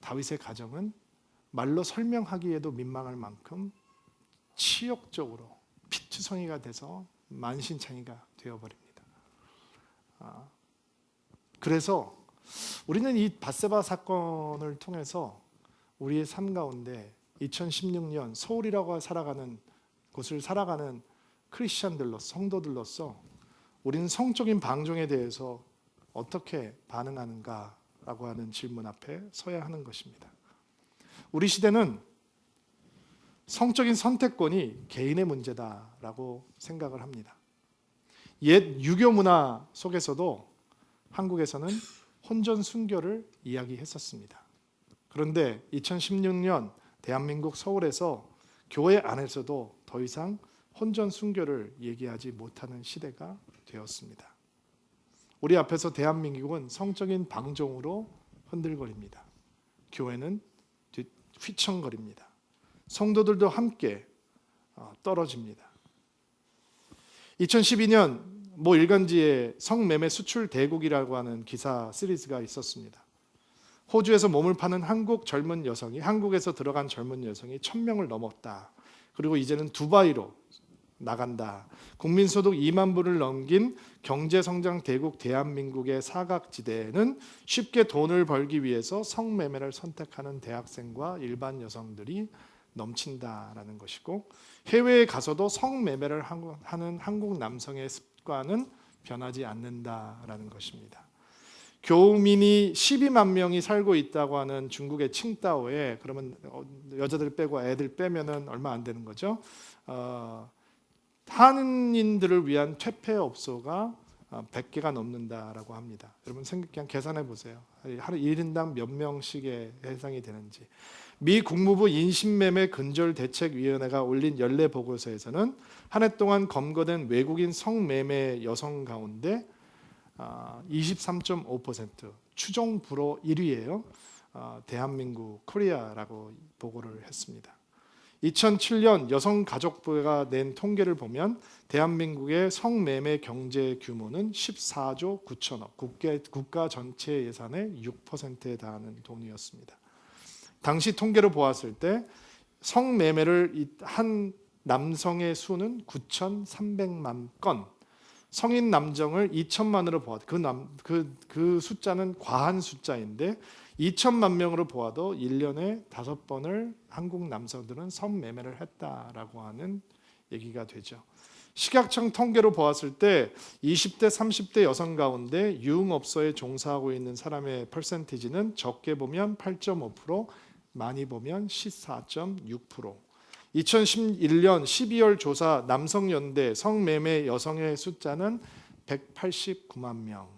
다윗의 가정은 말로 설명하기에도 민망할 만큼 치욕적으로 피투성이가 돼서 만신창이가 되어버립니다. 그래서 우리는 이 밧세바 사건을 통해서 우리의 삶 가운데 2016년 서울이라고 살아가는 곳을 살아가는 크리스천들로서, 성도들로서 우리는 성적인 방종에 대해서 어떻게 반응하는가라고 하는 질문 앞에 서야 하는 것입니다. 우리 시대는 성적인 선택권이 개인의 문제다라고 생각을 합니다. 옛 유교 문화 속에서도 한국에서는 혼전 순교를 이야기했었습니다. 그런데 2016년 대한민국 서울에서 교회 안에서도 더 이상 혼전 순교를 얘기하지 못하는 시대가 되었습니다. 우리 앞에서 대한민국은 성적인 방종으로 흔들거립니다. 교회는 휘청거립니다. 성도들도 함께 떨어집니다. 2012년 모 일간지에 성매매 수출 대국이라고 하는 기사 시리즈가 있었습니다. 호주에서 몸을 파는 한국에서 들어간 젊은 여성이 1000명을 넘었다. 그리고 이제는 두바이로 나간다. 국민소득 2만 불을 넘긴 경제성장 대국 대한민국의 사각지대에는 쉽게 돈을 벌기 위해서 성매매를 선택하는 대학생과 일반 여성들이 넘친다라는 것이고, 해외에 가서도 성매매를 하는 한국 남성의 습관은 변하지 않는다라는 것입니다. 교민이 12만 명이 살고 있다고 하는 중국의 칭다오에, 그러면 여자들 빼고 애들 빼면은 얼마 안 되는 거죠. 한인들을 위한 퇴폐업소가 100개가 넘는다라고 합니다. 여러분 그냥 계산해 보세요. 하루 1인당 몇 명씩의 해당이 되는지. 미 국무부 인신매매 근절대책위원회가 올린 연례 보고서에서는 한 해 동안 검거된 외국인 성매매 여성 가운데 23.5%, 추종 불허 1위예요. 대한민국 코리아라고 보고를 했습니다. 2007년 여성가족부가 낸 통계를 보면 대한민국의 성매매 경제 규모는 14조 9천억, 국가 전체 예산의 6%에 달하는 돈이었습니다. 당시 통계를 보았을 때 성매매를 한 남성의 수는 9,300만 건, 성인 남정을 2천만으로 보아도 그 숫자는 과한 숫자인데 2천만 명으로 보아도 1년에 5번을 한국 남성들은 성매매를 했다라고 하는 얘기가 되죠. 식약청 통계로 보았을 때 20대 30대 여성 가운데 유흥업소에 종사하고 있는 사람의 퍼센티지는 적게 보면 8.5%, 많이 보면 14.6%. 2011년 12월 조사 남성연대 성매매 여성의 숫자는 189만 명.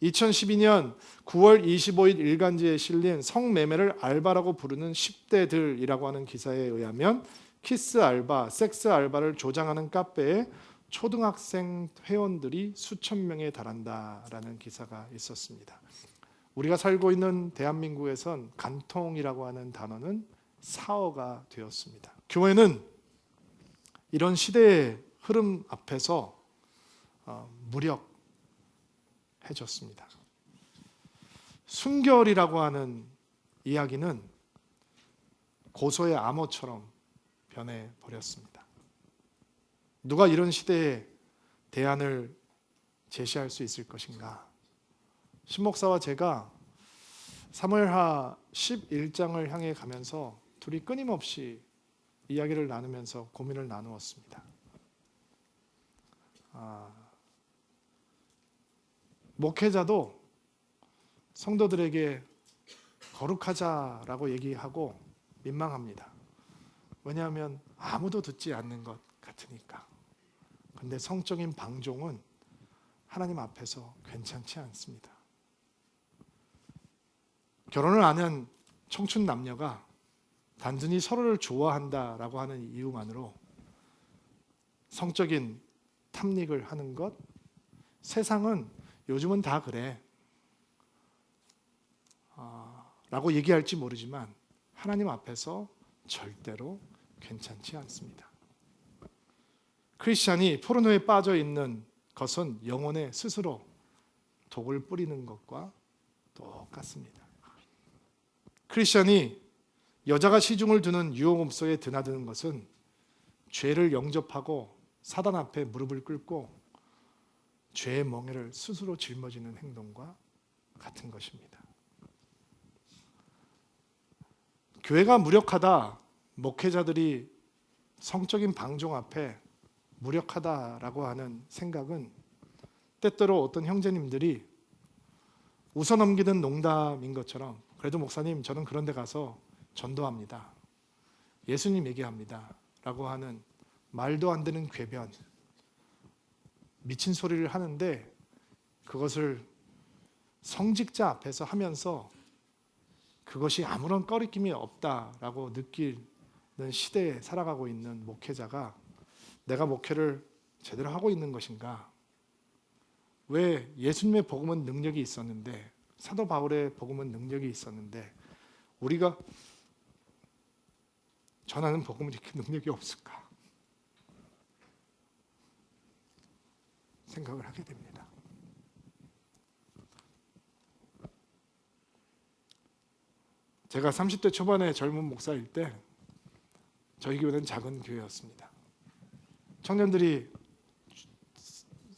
2012년 9월 25일 일간지에 실린 성매매를 알바라고 부르는 10대들이라고 하는 기사에 의하면 키스 알바, 섹스 알바를 조장하는 카페에 초등학생 회원들이 수천 명에 달한다라는 기사가 있었습니다. 우리가 살고 있는 대한민국에선 간통이라고 하는 단어는 사어가 되었습니다. 교회는 이런 시대의 흐름 앞에서 무력해졌습니다. 순결이라고 하는 이야기는 고소의 암호처럼 변해버렸습니다. 누가 이런 시대에 대안을 제시할 수 있을 것인가? 신목사와 제가 사무엘하 11장을 향해 가면서 둘이 끊임없이 이야기를 나누면서 고민을 나누었습니다. 목회자도 성도들에게 거룩하자라고 얘기하고 민망합니다. 왜냐하면 아무도 듣지 않는 것 같으니까. 그런데 성적인 방종은 하나님 앞에서 괜찮지 않습니다. 결혼을 안 한 청춘 남녀가 단순히 서로를 좋아한다라고 하는 이유만으로 성적인 탐닉을 하는 것, 세상은 요즘은 다 그래 라고 얘기할지 모르지만 하나님 앞에서 절대로 괜찮지 않습니다. 크리스찬이 포르노에 빠져 있는 것은 영혼에 스스로 독을 뿌리는 것과 똑같습니다. 크리스찬이 여자가 시중을 두는 유흥업소에 드나드는 것은 죄를 영접하고 사단 앞에 무릎을 꿇고 죄의 멍에를 스스로 짊어지는 행동과 같은 것입니다. 교회가 무력하다, 목회자들이 성적인 방종 앞에 무력하다라고 하는 생각은 때때로 어떤 형제님들이 웃어넘기는 농담인 것처럼, 그래도 목사님 저는 그런 데 가서 전도합니다, 예수님 얘기합니다 라고 하는 말도 안 되는 궤변, 미친 소리를 하는데 그것을 성직자 앞에서 하면서 그것이 아무런 꺼리낌이 없다라고 느끼는 시대에 살아가고 있는 목회자가 내가 목회를 제대로 하고 있는 것인가? 왜 예수님의 복음은 능력이 있었는데, 사도 바울의 복음은 능력이 있었는데 우리가 전하는 복음은 이렇게 능력이 없을까? 생각을 하게 됩니다. 제가 30대 초반의 젊은 목사일 때 저희 교회는 작은 교회였습니다. 청년들이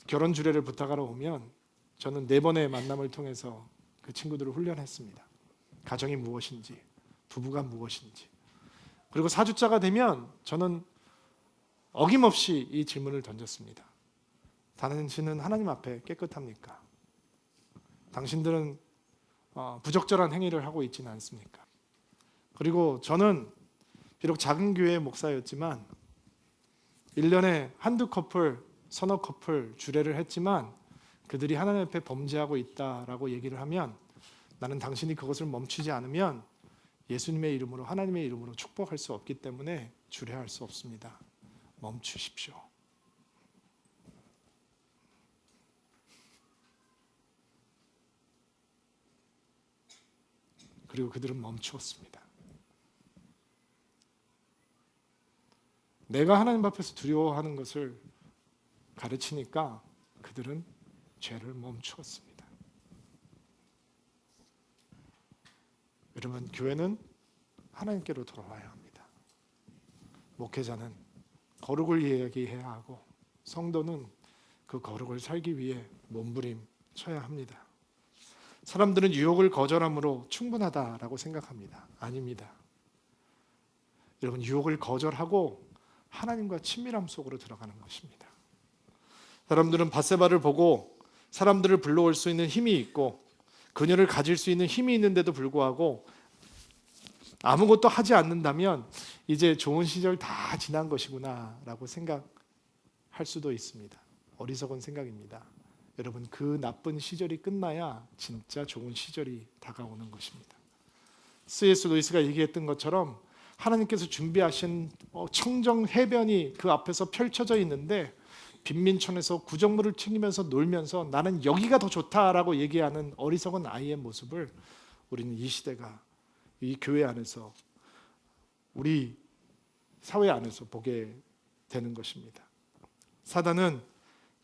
결혼 주례를 부탁하러 오면 저는 4번의 만남을 통해서 그 친구들을 훈련했습니다. 가정이 무엇인지, 부부가 무엇인지. 그리고 4주차가 되면 저는 어김없이 이 질문을 던졌습니다. 당신은 하나님 앞에 깨끗합니까? 당신들은 부적절한 행위를 하고 있지는 않습니까? 그리고 저는 비록 작은 교회의 목사였지만 1년에 한두 커플, 서너 커플 주례를 했지만 그들이 하나님 앞에 범죄하고 있다라고 얘기를 하면 나는 당신이 그것을 멈추지 않으면 예수님의 이름으로, 하나님의 이름으로 축복할 수 없기 때문에 주례할 수 없습니다. 멈추십시오. 그리고 그들은 멈추었습니다. 내가 하나님 앞에서 두려워하는 것을 가르치니까 그들은 죄를 멈추었습니다. 여러분, 교회는 하나님께로 돌아와야 합니다. 목회자는 거룩을 이야기해야 하고 성도는 그 거룩을 살기 위해 몸부림쳐야 합니다. 사람들은 유혹을 거절함으로 충분하다라고 생각합니다. 아닙니다. 여러분, 유혹을 거절하고 하나님과 친밀함 속으로 들어가는 것입니다. 사람들은 밧세바를 보고 사람들을 불러올 수 있는 힘이 있고 그녀를 가질 수 있는 힘이 있는데도 불구하고 아무것도 하지 않는다면 이제 좋은 시절 다 지난 것이구나 라고 생각할 수도 있습니다. 어리석은 생각입니다. 여러분, 그 나쁜 시절이 끝나야 진짜 좋은 시절이 다가오는 것입니다. C.S. 루이스가 얘기했던 것처럼 하나님께서 준비하신 청정 해변이 그 앞에서 펼쳐져 있는데 빈민촌에서 구정물을 튀기면서 놀면서 나는 여기가 더 좋다라고 얘기하는 어리석은 아이의 모습을 우리는 이 시대가 이 교회 안에서 우리 사회 안에서 보게 되는 것입니다. 사단은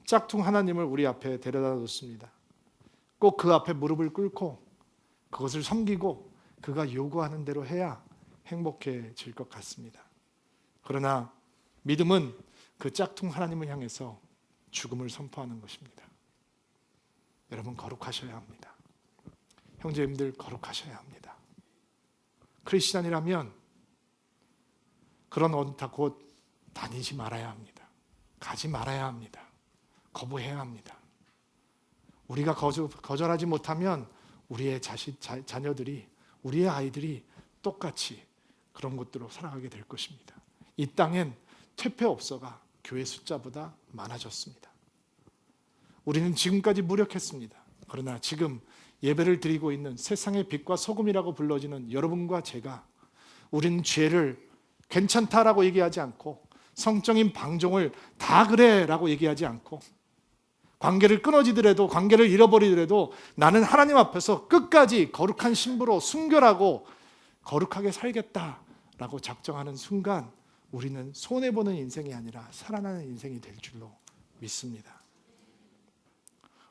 짝퉁 하나님을 우리 앞에 데려다 놓습니다. 꼭 그 앞에 무릎을 꿇고 그것을 섬기고 그가 요구하는 대로 해야 행복해질 것 같습니다. 그러나 믿음은 그 짝퉁 하나님을 향해서 죽음을 선포하는 것입니다. 여러분, 거룩하셔야 합니다. 형제님들, 거룩하셔야 합니다. 크리스찬이라면 그런 곳 다니지 말아야 합니다. 가지 말아야 합니다. 거부해야 합니다. 우리가 거절하지 못하면 우리의 자녀들이, 우리의 아이들이 똑같이 그런 곳들로 살아가게 될 것입니다. 이 땅엔 퇴폐업소가 교회 숫자보다 많아졌습니다. 우리는 지금까지 무력했습니다. 그러나 지금 예배를 드리고 있는 세상의 빛과 소금이라고 불러지는 여러분과 제가, 우리는 죄를 괜찮다라고 얘기하지 않고 성적인 방종을 다 그래라고 얘기하지 않고 관계를 끊어지더라도, 관계를 잃어버리더라도 나는 하나님 앞에서 끝까지 거룩한 신부로 순결하고 거룩하게 살겠다라고 작정하는 순간 우리는 손해보는 인생이 아니라 살아나는 인생이 될 줄로 믿습니다.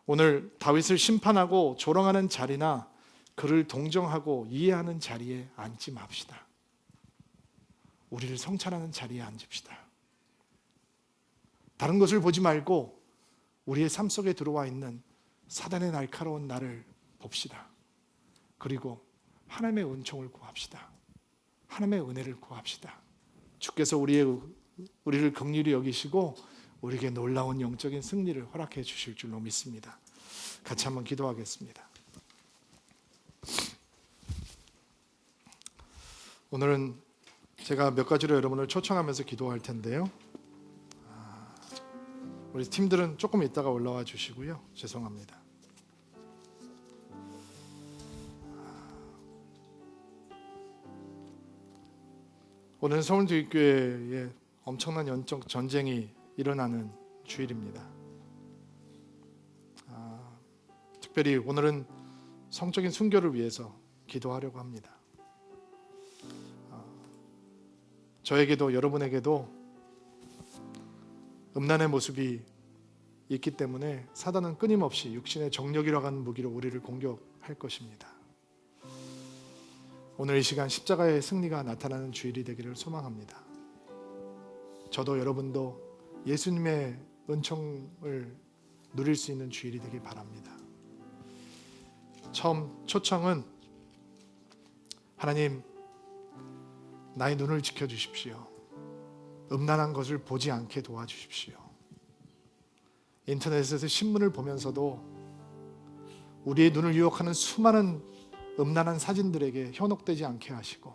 오늘 다윗을 심판하고 조롱하는 자리나 그를 동정하고 이해하는 자리에 앉지 맙시다. 우리를 성찰하는 자리에 앉읍시다. 다른 것을 보지 말고 우리의 삶 속에 들어와 있는 사단의 날카로운 날을 봅시다. 그리고 하나님의 은총을 구합시다. 하나님의 은혜를 구합시다. 주께서 우리를 긍휼히 여기시고 우리에게 놀라운 영적인 승리를 허락해 주실 줄로 믿습니다. 같이 한번 기도하겠습니다. 오늘은 제가 몇 가지로 여러분을 초청하면서 기도할 텐데요. 우리 팀들은 조금 있다가 올라와 주시고요. 죄송합니다. 오늘은 서울교회에 엄청난 영적 전쟁이 일어나는 주일입니다. 특별히 오늘은 성적인 순교를 위해서 기도하려고 합니다. 저에게도 여러분에게도 음란의 모습이 있기 때문에 사단은 끊임없이 육신의 정력이라고 하는 무기로 우리를 공격할 것입니다. 오늘 이 시간 십자가의 승리가 나타나는 주일이 되기를 소망합니다. 저도 여러분도 예수님의 은총을 누릴 수 있는 주일이 되길 바랍니다. 처음 초청은 하나님, 나의 눈을 지켜주십시오. 음란한 것을 보지 않게 도와주십시오. 인터넷에서 신문을 보면서도 우리의 눈을 유혹하는 수많은 음란한 사진들에게 현혹되지 않게 하시고,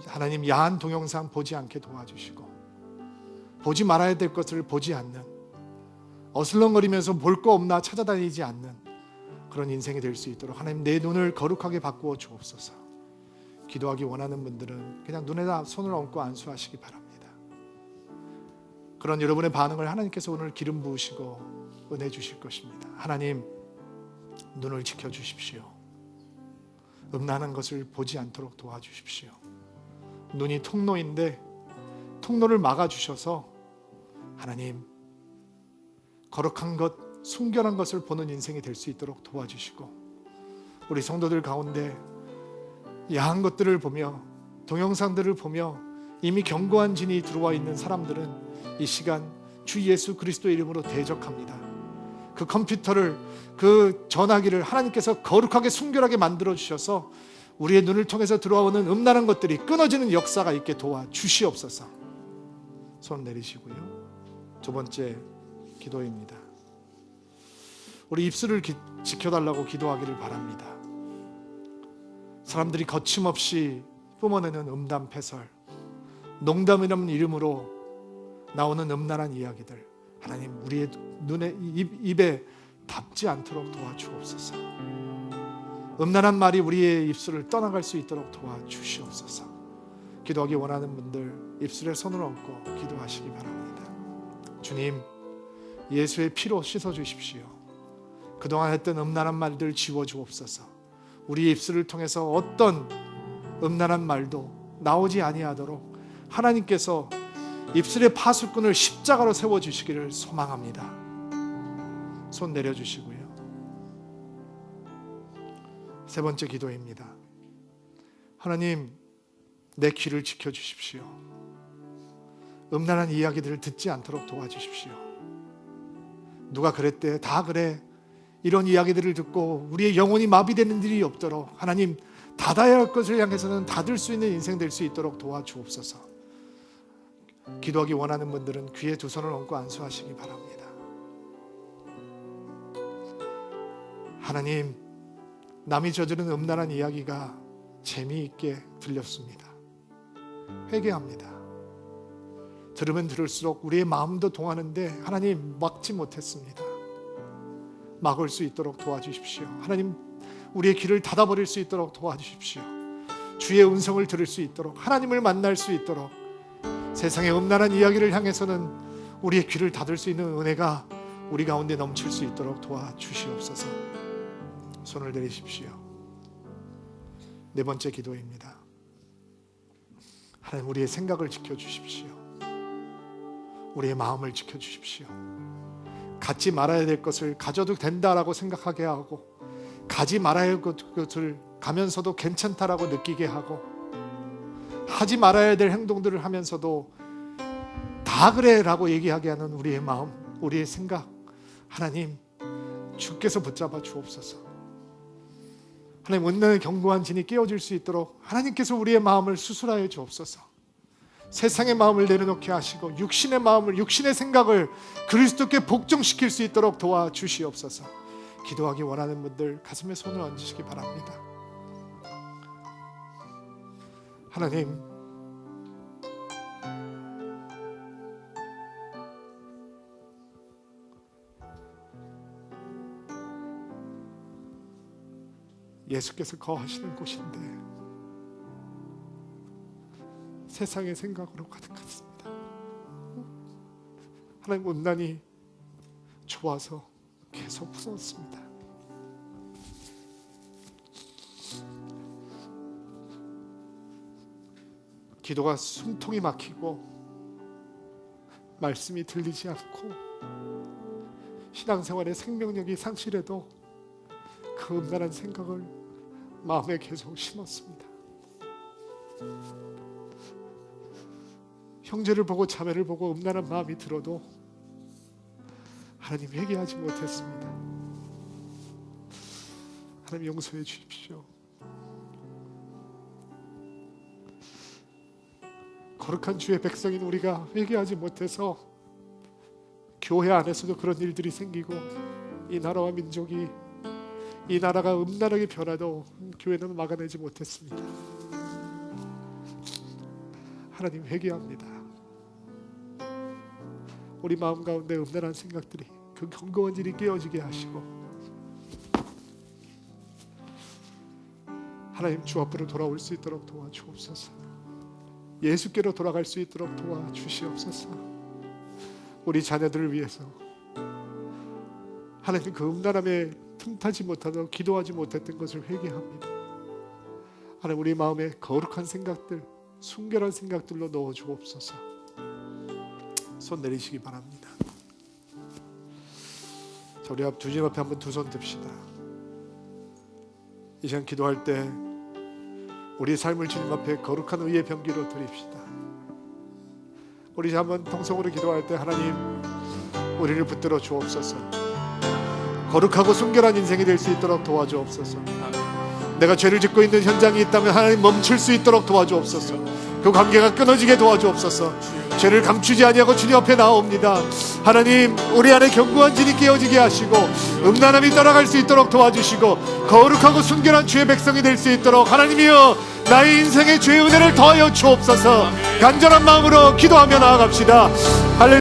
하나님, 야한 동영상 보지 않게 도와주시고, 보지 말아야 될 것을 보지 않는, 어슬렁거리면서 볼 거 없나 찾아다니지 않는 그런 인생이 될 수 있도록 하나님, 내 눈을 거룩하게 바꾸어 주옵소서. 기도하기 원하는 분들은 그냥 눈에다 손을 얹고 안수하시기 바랍니다. 그런 여러분의 반응을 하나님께서 오늘 기름 부으시고 은혜 주실 것입니다. 하나님, 눈을 지켜주십시오. 음란한 것을 보지 않도록 도와주십시오. 눈이 통로인데 통로를 막아주셔서 하나님, 거룩한 것, 순결한 것을 보는 인생이 될 수 있도록 도와주시고, 우리 성도들 가운데 야한 것들을 보며 동영상들을 보며 이미 견고한 진이 들어와 있는 사람들은 이 시간 주 예수 그리스도의 이름으로 대적합니다. 그 컴퓨터를, 그 전화기를 하나님께서 거룩하게 순결하게 만들어 주셔서 우리의 눈을 통해서 들어오는 음란한 것들이 끊어지는 역사가 있게 도와주시옵소서. 손 내리시고요. 두 번째 기도입니다. 우리 입술을 지켜달라고 기도하기를 바랍니다. 사람들이 거침없이 뿜어내는 음담 패설, 농담이라는 이름으로 나오는 음란한 이야기들, 하나님, 우리의 눈에, 입에 닿지 않도록 도와주옵소서. 음란한 말이 우리의 입술을 떠나갈 수 있도록 도와주시옵소서. 기도하기 원하는 분들 입술에 손을 얹고 기도하시기 바랍니다. 주님, 예수의 피로 씻어주십시오. 그동안 했던 음란한 말들 지워주옵소서. 우리 입술을 통해서 어떤 음란한 말도 나오지 아니하도록 하나님께서 입술의 파수꾼을 십자가로 세워주시기를 소망합니다. 손 내려주시고요. 세 번째 기도입니다. 하나님, 내 귀를 지켜주십시오. 음란한 이야기들을 듣지 않도록 도와주십시오. 누가 그랬대, 다 그래, 이런 이야기들을 듣고 우리의 영혼이 마비되는 일이 없도록 하나님, 닫아야 할 것을 향해서는 닫을 수 있는 인생 될 수 있도록 도와주옵소서. 기도하기 원하는 분들은 귀에 두 손을 얹고 안수하시기 바랍니다. 하나님, 남이 저지른 음란한 이야기가 재미있게 들렸습니다. 회개합니다. 들으면 들을수록 우리의 마음도 동하는데 하나님, 막지 못했습니다. 막을 수 있도록 도와주십시오. 하나님, 우리의 귀를 닫아버릴 수 있도록 도와주십시오. 주의 음성을 들을 수 있도록, 하나님을 만날 수 있도록, 세상의 음란한 이야기를 향해서는 우리의 귀를 닫을 수 있는 은혜가 우리 가운데 넘칠 수 있도록 도와주시옵소서. 손을 내리십시오. 네 번째 기도입니다. 하나님, 우리의 생각을 지켜주십시오. 우리의 마음을 지켜주십시오. 갖지 말아야 될 것을 가져도 된다라고 생각하게 하고, 가지 말아야 할 것을 가면서도 괜찮다라고 느끼게 하고, 하지 말아야 될 행동들을 하면서도 다 그래 라고 얘기하게 하는 우리의 마음, 우리의 생각, 하나님, 주께서 붙잡아 주옵소서. 하나님, 온전히 견고한 진이 깨어질 수 있도록 하나님께서 우리의 마음을 수술하여 주옵소서. 세상의 마음을 내려놓게 하시고 육신의 마음을, 육신의 생각을 그리스도께 복종시킬 수 있도록 도와주시옵소서. 기도하기 원하는 분들 가슴에 손을 얹으시기 바랍니다. 하나님, 예수께서 거하시는 곳인데 세상의 생각으로 가득했습니다. 하나님, 온난이 좋아서 계속 웃었습니다. 기도가 숨통이 막히고 말씀이 들리지 않고 신앙생활의 생명력이 상실해도 그 음란한 생각을 마음에 계속 심었습니다. 형제를 보고 자매를 보고 음란한 마음이 들어도 하나님 회개하지 못했습니다. 하나님 용서해 주십시오. 거룩한 주의 백성인 우리가 회개하지 못해서 교회 안에서도 그런 일들이 생기고 이 나라와 민족이 이 나라가 음란하게 변화도 교회는 막아내지 못했습니다. 하나님 회개합니다. 우리 마음 가운데 음란한 생각들이 그 견고한 질이 깨어지게 하시고 하나님 주 앞으로 돌아올 수 있도록 도와주옵소서. 예수께로 돌아갈 수 있도록 도와주시옵소서. 우리 자녀들을 위해서 하나님 그 음란함에 틈타지 못하도록 기도하지 못했던 것을 회개합니다. 하나님 우리 마음에 거룩한 생각들, 순결한 생각들로 넣어주옵소서. 손 내리시기 바랍니다. 자, 우리 주님 앞에 한번 두 손 듭시다. 이 시간 기도할 때 우리 삶을 주님 앞에 거룩한 의의 병기로 드립시다. 우리 한번 통성으로 기도할 때 하나님 우리를 붙들어 주옵소서. 거룩하고 순결한 인생이 될 수 있도록 도와주옵소서. 내가 죄를 짓고 있는 현장이 있다면 하나님 멈출 수 있도록 도와주옵소서. 그 관계가 끊어지게 도와주옵소서. 죄를 감추지 아니하고 주님 앞에 나옵니다. 하나님 우리 안에 견고한 진이 깨어지게 하시고 음란함이 떠나갈 수 있도록 도와주시고 거룩하고 순결한 주의 백성이 될 수 있도록 하나님이여 나의 인생에 주의 은혜를 더하여 주옵소서. 간절한 마음으로 기도하며 나아갑시다. 할렐루야.